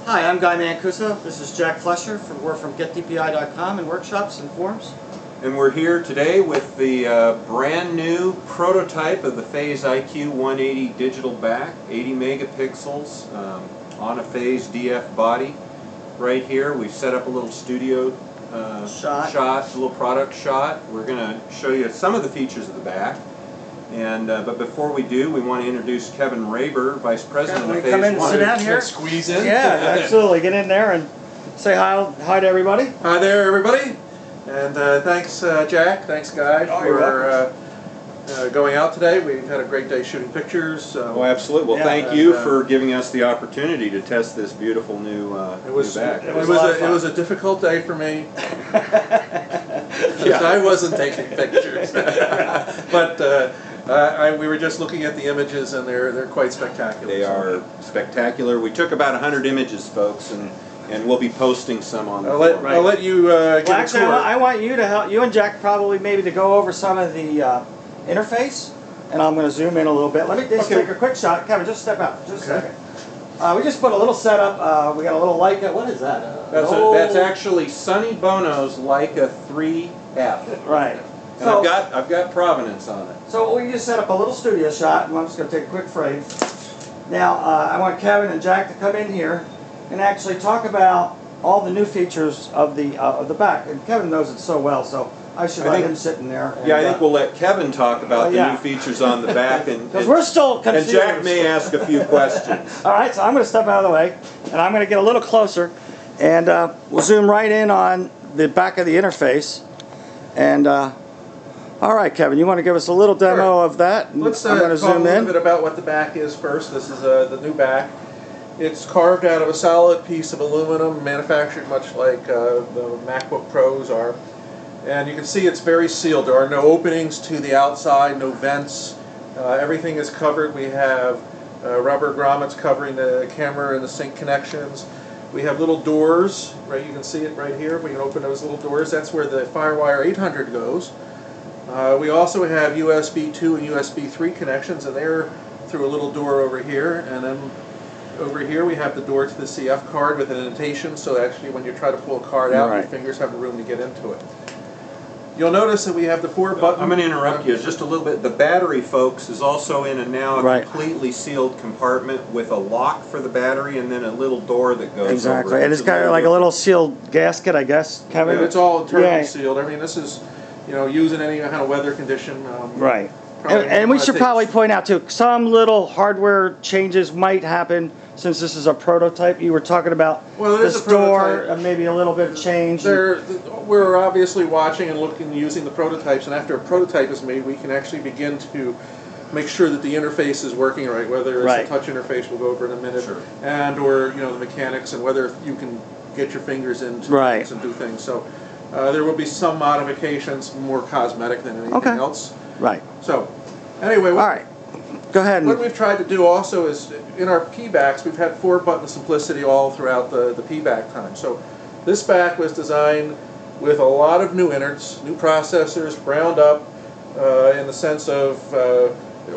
Hi, I'm Guy Mancuso. This is Jack Flesher. We're from GetDPI.com and workshops and forums. And we're here today with the brand new prototype of the Phase IQ 180 digital back, 80 megapixels on a Phase DF body. Right here, we've set up a little studio shot, a little product shot. We're going to show you some of the features of the back. And but before we do, we want to introduce Kevin Raber, Vice President of Phase 1. Come in and sit down here. Squeeze in. Yeah, absolutely. Get in there and say hi to everybody. Hi there, everybody. And thanks, Jack. Thanks, Guy, for going out today. We've had a great day shooting pictures. Oh, absolutely. Well, thank you for giving us the opportunity to test this beautiful new back. It was a difficult day for me. Because I wasn't taking pictures. But we were just looking at the images, and they're quite spectacular. They are spectacular. We took about 100 images, folks, and we'll be posting some on the forum. I'll let you give a tour. I want you to help, you and Jack probably maybe to go over some of the interface, and I'm going to zoom in a little bit. Let me just take a quick shot. Kevin, just step out just a second. We just put a little setup. We got a little Leica. What is that? That's actually Sonny Bono's Leica 3F. Right. And so, I've got provenance on it. So we just set up a little studio shot, and I'm just going to take a quick frame. Now I want Kevin and Jack to come in here and actually talk about all the new features of the back. And Kevin knows it so well, so I should let him sit in there. And, I think we'll let Kevin talk about the new featers on the back, and we're still confused. And Jack may ask a few questions. All right, so I'm going to step out of the way, and I'm going to get a little closer, and we'll zoom right in on the back of the interface. And all right, Kevin, you want to give us a little demo of that? Let's I'm going to talk zoom a little in. bit about what the back is first. This is the new back. It's carved out of a solid piece of aluminum, manufactured much like the MacBook Pros are. And you can see it's very sealed. There are no openings to the outside, no vents. Everything is covered. We have rubber grommets covering the camera and the sync connections. We have little doors, right? You can see it right here. We can open those little doors. That's where the FireWire 800 goes. We also have USB 2 and USB 3 connections, and they're through a little door over here. And then over here we have the door to the CF card with an indentation, so actually when you try to pull a card out, your fingers have room to get into it. You'll notice that we have the 4 buttons. I'm going to interrupt you just a little bit. The battery, folks, is also in a now completely sealed compartment with a lock for the battery and then a little door that goes over it. And it's got like a little sealed gasket, I guess, Kevin? Yeah, it's all internally sealed. I mean, this is, used in any kind of weather condition. Right. And we should probably point out, too, some little hardware changes might happen since this is a prototype. You were talking about this door, maybe a little bit of change. We're obviously watching and looking, using the prototypes, and after a prototype is made, we can actually begin to make sure that the interface is working right, whether it's a touch interface, we'll go over in a minute, and or the mechanics, and whether you can get your fingers into things and do things. So there will be some modifications, more cosmetic than anything else. Right. So, anyway, go ahead. What we've tried to do also is, in our P-backs, we've had 4-button simplicity all throughout the P-back time. So, this back was designed with a lot of new innards, new processors, ground up, in the sense of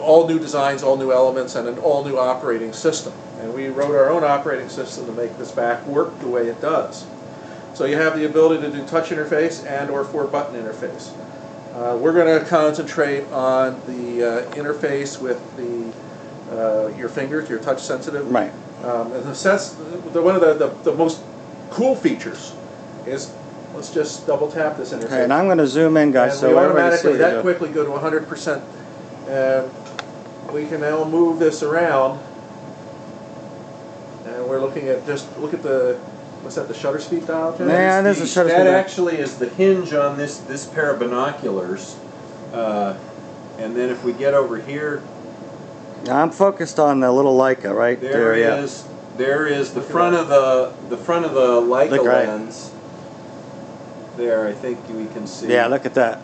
all new designs, all new elements, and an all-new operating system. And we wrote our own operating system to make this back work the way it does. So you have the ability to do touch interface and or 4-button interface. We're going to concentrate on the interface with your fingers, your touch sensitive. Right. And one of the most cool features is, let's just double tap this interface. Okay, and I'm going to zoom in, guys, and so we automatically quickly go to 100%. And we can now move this around. And we're looking at look at the. What's that, the shutter speed dial? Yeah, there's a shutter speed dial. That actually is the hinge on this pair of binoculars. And then if we get over here... I'm focused on the little Leica right there. There is the front of the Leica lens. There, I think we can see. Yeah, look at that.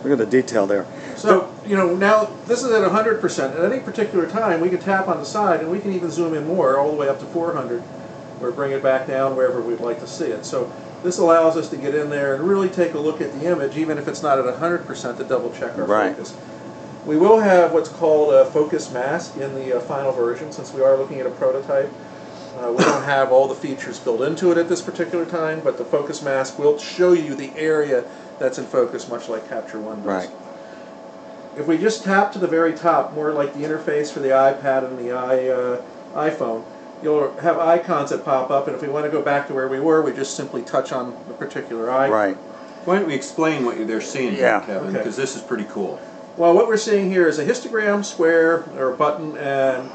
Look at the detail there. So, now this is at 100%. At any particular time, we can tap on the side, and we can even zoom in more, all the way up to 400. Or bring it back down wherever we'd like to see it. So this allows us to get in there and really take a look at the image, even if it's not at 100%, to double check our focus. We will have what's called a focus mask in the final version, since we are looking at a prototype. We don't have all the features built into it at this particular time, but the focus mask will show you the area that's in focus, much like Capture One does. Right. If we just tap to the very top, more like the interface for the iPad and the iPhone, you'll have icons that pop up, and if we want to go back to where we were, we just simply touch on the particular icon. Right. Why don't we explain what they're seeing Yeah. here, Kevin, because this is pretty cool. Well, what we're seeing here is a histogram, square, or a button, and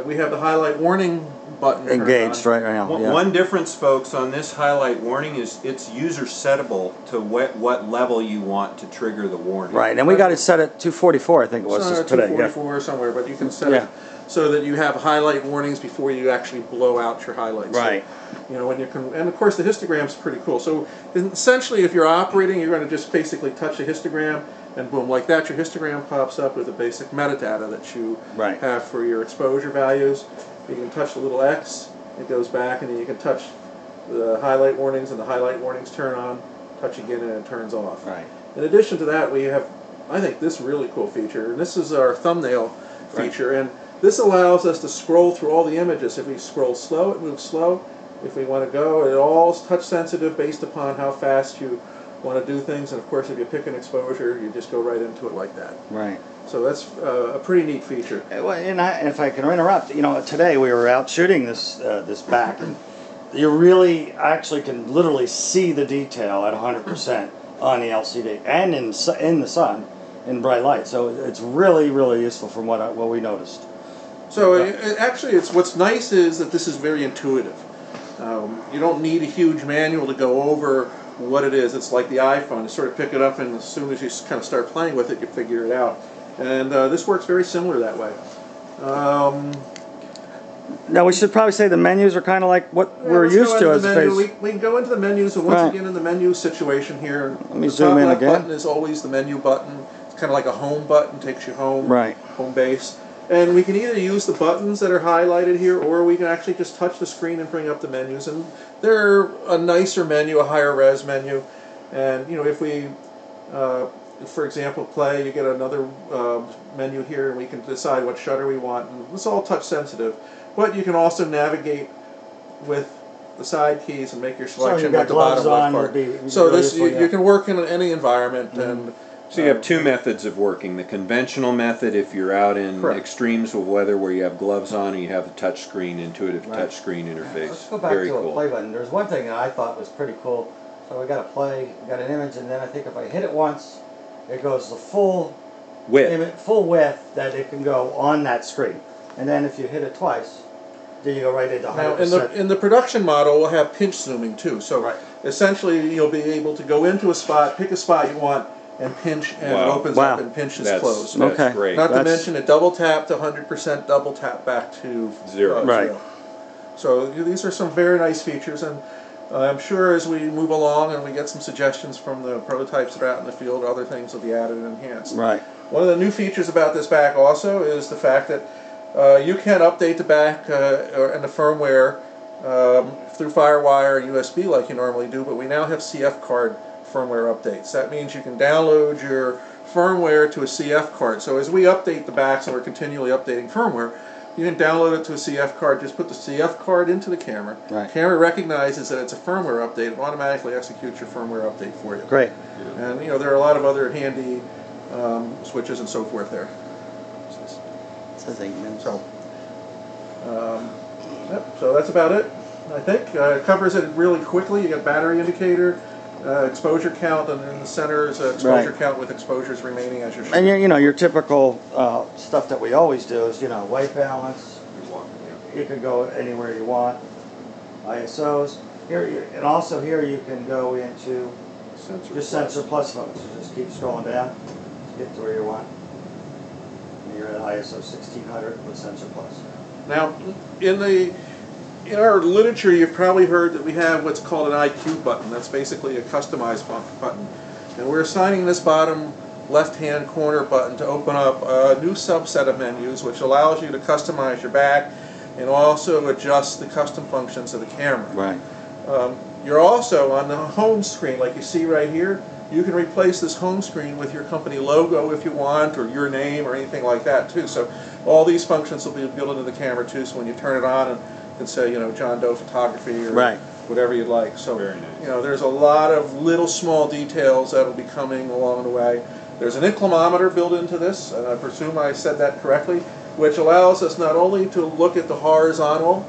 we have the highlight warning button Engaged right now. Yeah. One difference, folks, on this highlight warning is it's user settable to what level you want to trigger the warning. Right, and we got it set at 244, I think it was just today. 244 or somewhere, but you can set it so that you have highlight warnings before you actually blow out your highlights. Right. So, you know, when you can, and of course the histogram's pretty cool. So essentially, if you're operating, you're going to just basically touch a histogram, and boom, like that, your histogram pops up with the basic metadata that you have for your exposure values. You can touch the little X, it goes back, and then you can touch the highlight warnings, and the highlight warnings turn on, touch again, and it turns off. Right. In addition to that, we have, I think, this really cool feature, and this is our thumbnail feature, and this allows us to scroll through all the images. If we scroll slow, it moves slow. If we want to go, it all is touch sensitive based upon how fast you want to do things, and of course if you pick an exposure, you just go right into it like that. Right. So that's a pretty neat feature. Well, and if I can interrupt, you know, today we were out shooting this back, and you really actually can literally see the detail at 100% on the LCD and in the sun in bright light. So it's really, really useful from what we noticed. So actually, what's nice is that this is very intuitive. You don't need a huge manual to go over what it is. It's like the iPhone. You sort of pick it up, and as soon as you kind of start playing with it, you figure it out. And this works very similar that way. Now we should probably say the menus are kind of like what we're used to as a face. We can go into the menus, and once again in the menu situation here, let me zoom in again. The top left button is always the menu button. It's kind of like a home button, takes you home, home base. And we can either use the buttons that are highlighted here, or we can actually just touch the screen and bring up the menus. And they're a nicer menu, a higher res menu. And you know, if we, for example, play, you get another menu here, and we can decide what shutter we want. And it's all touch sensitive. But you can also navigate with the side keys and make your selection with the bottom left part. So this you can work in any environment. And so you have two methods of working. The conventional method, if you're out in extremes of weather where you have gloves on and you have a touch screen, intuitive touch screen interface. Let's go back to a play button. There's one thing that I thought was pretty cool. So we got a play, we got an image, and then I think if I hit it once, it goes the full width that it can go on that screen. And then if you hit it twice, then you go right into 100%. Now, in the production model, we'll have pinch zooming too. So essentially, you'll be able to go into a spot, pick a spot you want, and pinch, and it opens up, and pinch is closed. That's great. Not to mention a double tap to 100%, double tap back to zero. So these are some very nice features, and I'm sure as we move along and we get some suggestions from the prototypes that are out in the field, other things will be added and enhanced. One of the new features about this back also is the fact that you can update the back and the firmware through FireWire or USB like you normally do, but we now have CF card firmware updates. That means you can download your firmware to a CF card. So as we update the backs, and we're continually updating firmware, you can download it to a CF card, just put the CF card into the camera. The camera recognizes that it's a firmware update, it automatically executes your firmware update for you. Great. And you know, there are a lot of other handy switches and so forth there. So that's about it, I think. It covers it really quickly. You got battery indicator, exposure count, and in the center is exposure count with exposures remaining as you're shooting. And you know, your typical stuff that we always do is, you know, white balance. You can go anywhere you want. ISOs. Here, and also here you can go into sensor plus mode. So just keep scrolling down, get to where you want. And you're at ISO 1600 with sensor plus. Now, in our literature, you've probably heard that we have what's called an IQ button. That's basically a customized button. And we're assigning this bottom left-hand corner button to open up a new subset of menus, which allows you to customize your back and also adjust the custom functions of the camera. You're also on the home screen, like you see right here. You can replace this home screen with your company logo if you want, or your name, or anything like that too. So all these functions will be built into the camera too, so when you turn it on and can say, you know, John Doe Photography or Right. whatever you'd like. So, Very nice. you know, there's a lot of little small details that'll be coming along the way. There's an inclinometer built into this, and I presume I said that correctly, which allows us not only to look at the horizontal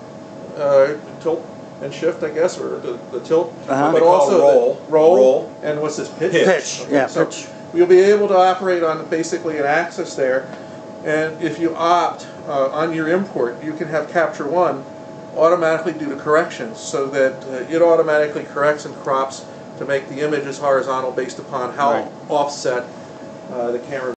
tilt and shift, I guess, or the tilt, Uh-huh. but They call also roll. roll, and what's this, pitch? Pitch, Okay, yeah, so pitch. we'll be able to operate on basically an axis there, and if you opt on your import, you can have Capture One automatically do the corrections so that it automatically corrects and crops to make the images horizontal based upon how Right. offset the camera